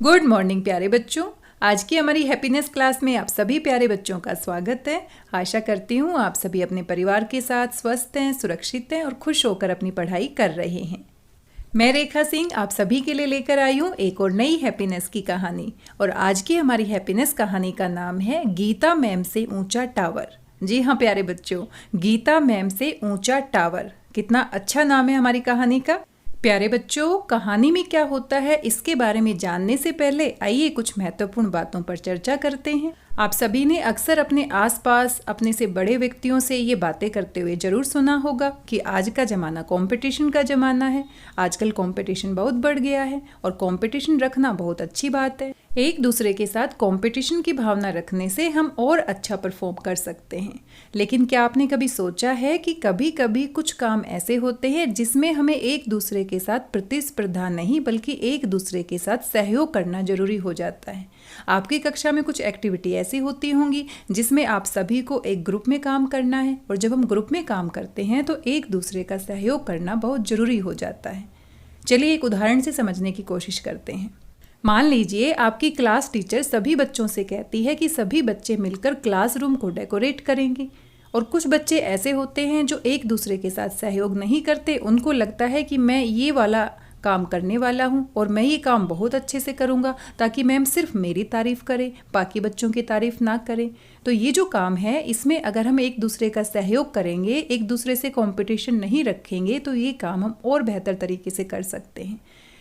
Good morning प्यारे बच्चों। आज की हमारी हैप्पीनेस क्लास में आप सभी प्यारे बच्चों का स्वागत है। आशा करती हूँ आप सभी अपने परिवार के साथ स्वस्थ हैं, सुरक्षित हैं और खुश होकर अपनी पढ़ाई कर रहे हैं। मैं रेखा सिंह आप सभी के लिए लेकर आई हूँ एक और नई हैप्पीनेस की कहानी। और आज की हमारी हैप्पीनेस कहानी का नाम है गीता मैम से ऊंचा टावर। जी हाँ प्यारे बच्चों, गीता मैम से ऊंचा टावर, कितना अच्छा नाम है हमारी कहानी का। प्यारे बच्चों, कहानी में क्या होता है इसके बारे में जानने से पहले आइए कुछ महत्वपूर्ण बातों पर चर्चा करते हैं। आप सभी ने अक्सर अपने आसपास अपने से बड़े व्यक्तियों से ये बातें करते हुए जरूर सुना होगा कि आज का ज़माना कंपटीशन का ज़माना है। आजकल कंपटीशन बहुत बढ़ गया है और कंपटीशन रखना बहुत अच्छी बात है। एक दूसरे के साथ कंपटीशन की भावना रखने से हम और अच्छा परफॉर्म कर सकते हैं। लेकिन क्या आपने कभी सोचा है कि कभी कभी कुछ काम ऐसे होते हैं जिसमें हमें एक दूसरे के साथ प्रतिस्पर्धा नहीं बल्कि एक दूसरे के साथ सहयोग करना जरूरी हो जाता है। आपकी कक्षा में कुछ एक्टिविटी ऐसी होती होंगी जिसमें आप सभी को एक ग्रुप में काम करना है, और जब हम ग्रुप में काम करते हैं तो एक दूसरे का सहयोग करना बहुत जरूरी हो जाता है। चलिए एक उदाहरण से समझने की कोशिश करते हैं। मान लीजिए आपकी क्लास टीचर सभी बच्चों से कहती है कि सभी बच्चे मिलकर क्लासरूम को डेकोरेट करेंगे, और कुछ बच्चे ऐसे होते हैं जो एक दूसरे के साथ सहयोग नहीं करते। उनको लगता है कि मैं ये वाला काम करने वाला हूँ और मैं ये काम बहुत अच्छे से करूँगा ताकि मैम सिर्फ मेरी तारीफ़ करे, बाकी बच्चों की तारीफ़ ना करे। तो ये जो काम है इसमें अगर हम एक दूसरे का सहयोग करेंगे, एक दूसरे से कंपटीशन नहीं रखेंगे, तो ये काम हम और बेहतर तरीके से कर सकते हैं।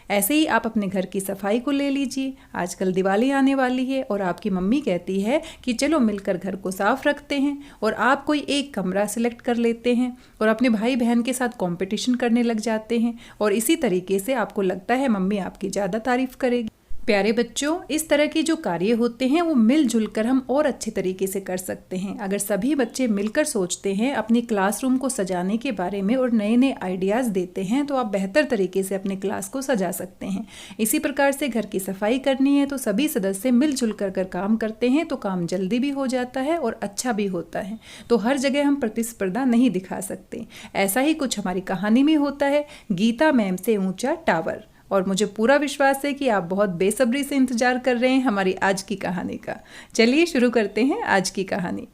ऐसे ही आप अपने घर की सफाई को ले लीजिए। आजकल दिवाली आने वाली है और आपकी मम्मी कहती है कि चलो मिलकर घर को साफ रखते हैं, और आप कोई एक कमरा सिलेक्ट कर लेते हैं और अपने भाई बहन के साथ कंपटीशन करने लग जाते हैं, और इसी तरीके से आपको लगता है मम्मी आपकी ज़्यादा तारीफ करेगी। प्यारे बच्चों, इस तरह के जो कार्य होते हैं वो मिलजुल कर हम और अच्छे तरीके से कर सकते हैं। अगर सभी बच्चे मिलकर सोचते हैं अपनी क्लासरूम को सजाने के बारे में और नए नए आइडियाज़ देते हैं तो आप बेहतर तरीके से अपने क्लास को सजा सकते हैं। इसी प्रकार से घर की सफाई करनी है तो सभी सदस्य मिलजुल कर काम करते हैं तो काम जल्दी भी हो जाता है और अच्छा भी होता है। तो हर जगह हम प्रतिस्पर्धा नहीं दिखा सकते। ऐसा ही कुछ हमारी कहानी में होता है, गीता मैम से ऊंचा टावर। और मुझे पूरा विश्वास है कि आप बहुत बेसब्री से इंतजार कर रहे हैं हमारी आज की कहानी का। चलिए शुरू करते हैं आज की कहानी।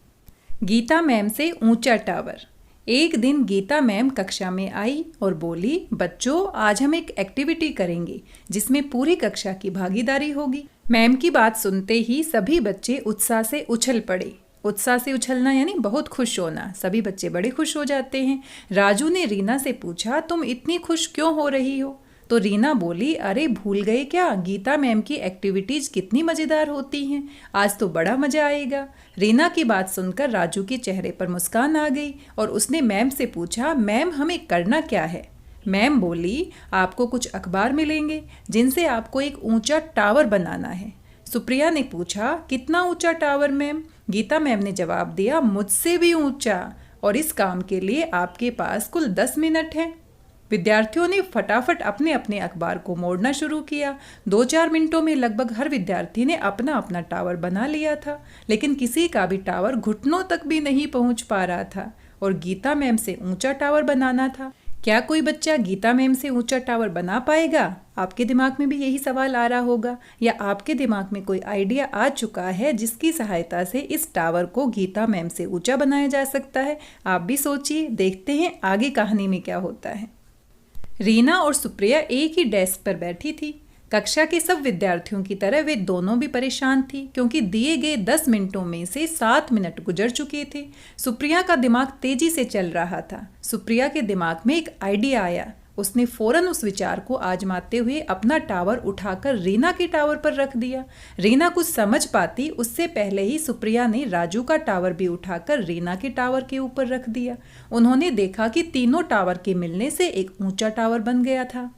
गीता मैम से ऊंचा टावर। एक दिन गीता मैम कक्षा में आई और बोली, बच्चों आज हम एक एक्टिविटी करेंगे जिसमें पूरी कक्षा की भागीदारी होगी। मैम की बात सुनते ही सभी बच्चे उत्साह से उछल पड़े। उत्साह से उछलना यानी बहुत खुश होना। सभी बच्चे बड़े खुश हो जाते हैं। राजू ने रीना से पूछा, तुम इतनी खुश क्यों हो रही हो? तो रीना बोली, अरे भूल गए क्या, गीता मैम की एक्टिविटीज कितनी मज़ेदार होती हैं, आज तो बड़ा मज़ा आएगा। रीना की बात सुनकर राजू के चेहरे पर मुस्कान आ गई और उसने मैम से पूछा, मैम हमें करना क्या है? मैम बोली, आपको कुछ अखबार मिलेंगे जिनसे आपको एक ऊंचा टावर बनाना है। सुप्रिया ने पूछा, कितना ऊंचा टावर मैम? गीता मैम ने जवाब दिया, मुझसे भी ऊंचा, और इस काम के लिए आपके पास कुल 10 मिनट हैं। विद्यार्थियों ने फटाफट अपने अपने अखबार को मोड़ना शुरू किया। 2-4 मिनटों में लगभग हर विद्यार्थी ने अपना अपना टावर बना लिया था, लेकिन किसी का भी टावर घुटनों तक भी नहीं पहुंच पा रहा था, और गीता मैम से ऊंचा टावर बनाना था। क्या कोई बच्चा गीता मैम से ऊंचा टावर बना पाएगा? आपके दिमाग में भी यही सवाल आ रहा होगा, या आपके दिमाग में कोई आइडिया आ चुका है जिसकी सहायता से इस टावर को गीता मैम से ऊंचा बनाया जा सकता है? आप भी सोचिए, देखते हैं आगे कहानी में क्या होता है। रीना और सुप्रिया एक ही डेस्क पर बैठी थी। कक्षा के सब विद्यार्थियों की तरह वे दोनों भी परेशान थी, क्योंकि दिए गए 10 मिनटों में से 7 मिनट गुजर चुके थे। सुप्रिया का दिमाग तेजी से चल रहा था। सुप्रिया के दिमाग में एक आइडिया आया। उसने फौरन उस विचार को आजमाते हुए अपना टावर उठाकर रीना के टावर पर रख दिया। रीना कुछ समझ पाती उससे पहले ही सुप्रिया ने राजू का टावर भी उठाकर रीना के टावर के ऊपर रख दिया। उन्होंने देखा कि तीनों टावर के मिलने से एक ऊंचा टावर बन गया था।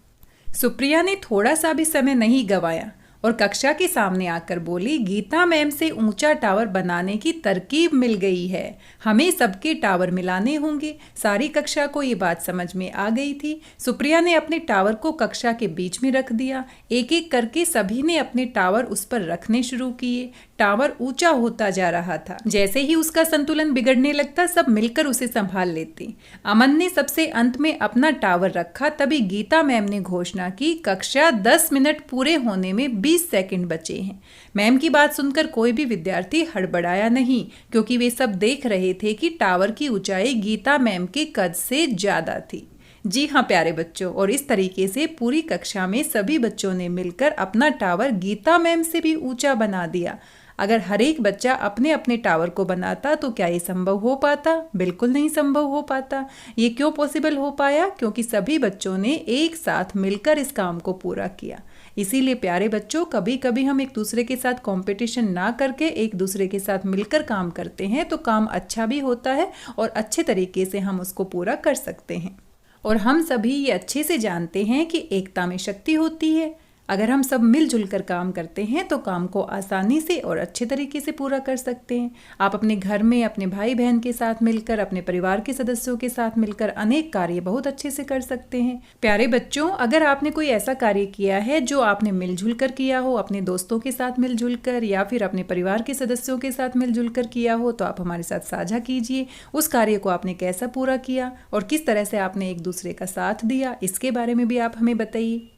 सुप्रिया ने थोड़ा सा भी समय नहीं गंवाया और कक्षा के सामने आकर बोली, गीता मैम से ऊंचा टावर बनाने की तरकीब मिल गई है, हमें सबके टावर मिलाने होंगे। सारी कक्षा को ये बात समझ में आ गई थी। सुप्रिया ने अपने टावर को कक्षा के बीच में रख दिया। एक एक करके सभी ने अपने टावर उस पर रखने शुरू किए। टावर ऊंचा होता जा रहा था। जैसे ही उसका संतुलन बिगड़ने लगता सब मिलकर उसे संभाल लेते। अमन ने सबसे अंत में अपना टावर रखा। तभी गीता मैम ने घोषणा की, कक्षा 10 मिनट पूरे होने में 20 सेकंड बचे हैं। मैम की बात सुनकर कोई भी विद्यार्थी हड़बड़ाया नहीं, क्योंकि वे सब देख रहे थे कि टावर की ऊंचाई गीता मैम के कद से ज्यादा थी। जी हाँ प्यारे बच्चों, और इस तरीके से पूरी कक्षा में सभी बच्चों ने मिलकर अपना टावर गीता मैम से भी ऊंचा बना दिया। अगर हर एक बच्चा अपने अपने टावर को बनाता तो क्या ये संभव हो पाता? बिल्कुल नहीं संभव हो पाता। ये क्यों पॉसिबल हो पाया? क्योंकि सभी बच्चों ने एक साथ मिलकर इस काम को पूरा किया। इसीलिए प्यारे बच्चों, कभी कभी हम एक दूसरे के साथ कंपटीशन ना करके एक दूसरे के साथ मिलकर काम करते हैं तो काम अच्छा भी होता है और अच्छे तरीके से हम उसको पूरा कर सकते हैं। और हम सभी ये अच्छे से जानते हैं कि एकता में शक्ति होती है। अगर हम सब मिलजुल कर काम करते हैं तो काम को आसानी से और अच्छे तरीके से पूरा कर सकते हैं। आप अपने घर में अपने भाई बहन के साथ मिलकर, अपने परिवार के सदस्यों के साथ मिलकर अनेक कार्य बहुत अच्छे से कर सकते हैं। प्यारे बच्चों, अगर आपने कोई ऐसा कार्य किया है जो आपने मिलजुल कर किया हो, अपने दोस्तों के साथ मिलजुल कर या फिर अपने परिवार के सदस्यों के साथ मिलजुल कर किया हो, तो आप हमारे साथ साझा कीजिए। उस कार्य को आपने कैसा पूरा किया और किस तरह से आपने एक दूसरे का साथ दिया, इसके बारे में भी आप हमें बताइए।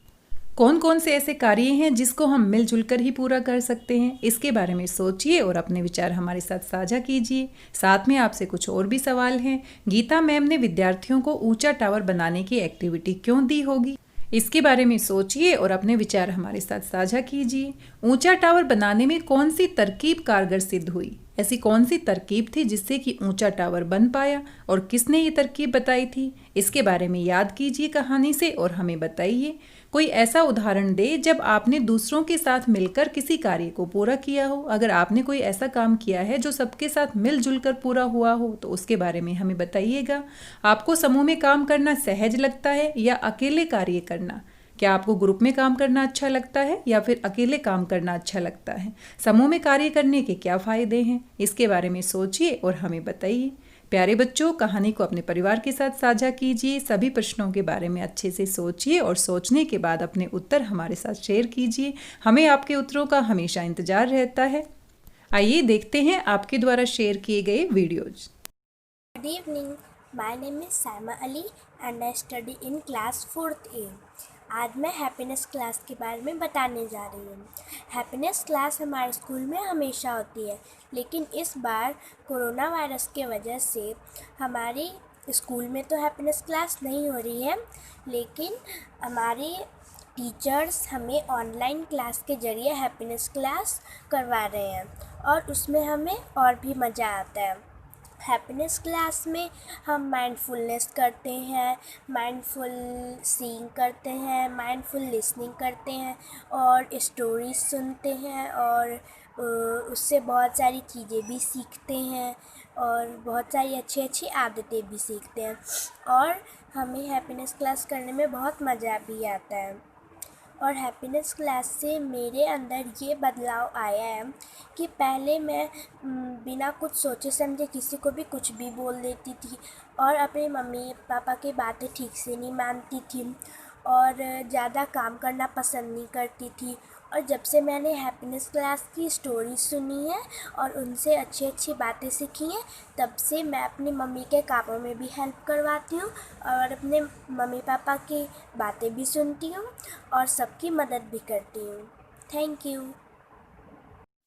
कौन कौन से ऐसे कार्य हैं जिसको हम मिलजुल कर ही पूरा कर सकते हैं, इसके बारे में सोचिए और अपने विचार हमारे साथ साझा कीजिए। साथ में आपसे कुछ और भी सवाल हैं। गीता मैम ने विद्यार्थियों को ऊंचा टावर बनाने की एक्टिविटी क्यों दी होगी, इसके बारे में सोचिए और अपने विचार हमारे साथ साझा कीजिए। ऊंचा टावर बनाने में कौन सी तरकीब कारगर सिद्ध हुई? ऐसी कौन सी तरकीब थी जिससे कि ऊंचा टावर बन पाया और किसने ये तरकीब बताई थी, इसके बारे में याद कीजिए कहानी से और हमें बताइए। कोई ऐसा उदाहरण दे जब आपने दूसरों के साथ मिलकर किसी कार्य को पूरा किया हो। अगर आपने कोई ऐसा काम किया है जो सबके साथ मिलजुल कर पूरा हुआ हो तो उसके बारे में हमें बताइएगा। आपको समूह में काम करना सहज लगता है या अकेले कार्य करना? क्या आपको ग्रुप में काम करना अच्छा लगता है या फिर अकेले काम करना अच्छा लगता है? समूह में कार्य करने के क्या फायदे हैं, इसके बारे में सोचिए और हमें बताइए। प्यारे बच्चों, कहानी को अपने परिवार के साथ साझा कीजिए। सभी प्रश्नों के बारे में अच्छे से सोचिए और सोचने के बाद अपने उत्तर हमारे साथ शेयर कीजिए। हमें आपके उत्तरों का हमेशा इंतजार रहता है। आइए देखते हैं आपके द्वारा शेयर किए गए videos. Good evening. My name is Saima Ali and I study in class 4th A. आज मैं हैप्पीनेस क्लास के बारे में बताने जा रही हूँ। हैप्पीनेस क्लास हमारे स्कूल में हमेशा होती है, लेकिन इस बार कोरोना वायरस के वजह से हमारी स्कूल में तो हैप्पीनेस क्लास नहीं हो रही है, लेकिन हमारी टीचर्स हमें ऑनलाइन क्लास के ज़रिए हैप्पीनेस क्लास करवा रहे हैं और उसमें हमें और भी मज़ा आता है। हैप्पीनेस क्लास में हम माइंडफुलनेस करते हैं, माइंडफुल सीइंग करते हैं, माइंडफुल लिसनिंग करते हैं और स्टोरीज सुनते हैं और उससे बहुत सारी चीज़ें भी सीखते हैं और बहुत सारी अच्छी अच्छी आदतें भी सीखते हैं और हमें हैप्पीनेस क्लास करने में बहुत मज़ा भी आता है। और हैप्पीनेस क्लास से मेरे अंदर ये बदलाव आया है कि पहले मैं बिना कुछ सोचे समझे किसी को भी कुछ भी बोल देती थी और अपने मम्मी पापा की बातें ठीक से नहीं मानती थी और ज़्यादा काम करना पसंद नहीं करती थी। और जब से मैंने हैप्पीनेस क्लास की स्टोरी सुनी है और उनसे अच्छी अच्छी बातें सीखी हैं, तब से मैं अपनी मम्मी के कामों में भी हेल्प करवाती हूँ और अपने मम्मी पापा की बातें भी सुनती हूँ और सबकी मदद भी करती हूँ। Thank you.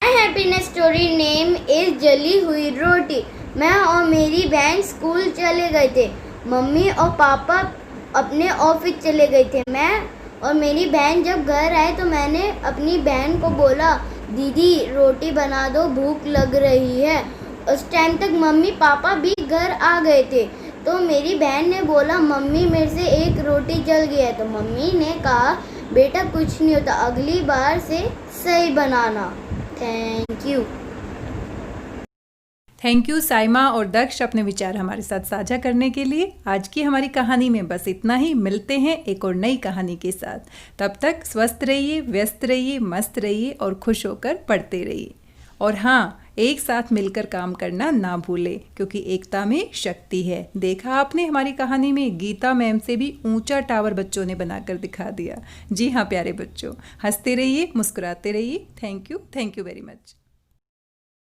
My happiness story name is जली हुई रोटी। मैं और मेरी बहन स्कूल चले गए थे। मम्मी और पापा अपने ऑफिस चले गए थे। मैं और मेरी बहन जब घर आए तो मैंने अपनी बहन को बोला, दीदी रोटी बना दो, भूख लग रही है। उस टाइम तक मम्मी पापा भी घर आ गए थे। तो मेरी बहन ने बोला, मम्मी मेरे से एक रोटी जल गई है। तो मम्मी ने कहा, बेटा कुछ नहीं होता, अगली बार से सही बनाना। Thank you. Thank you Saima और दक्ष अपने विचार हमारे साथ साझा करने के लिए। आज की हमारी कहानी में बस इतना ही। मिलते हैं एक और नई कहानी के साथ। तब तक स्वस्थ रहिए, व्यस्त रहिए, मस्त रहिए और खुश होकर पढ़ते रहिए। और हाँ, एक साथ मिलकर काम करना ना भूलें, क्योंकि एकता में शक्ति है। देखा आपने हमारी कहानी में गीता मैम से भी ऊंचा टावर बच्चों ने बनाकर दिखा दिया। जी हाँ प्यारे बच्चों, हंसते रहिए, मुस्कुराते रहिए। Thank you very much.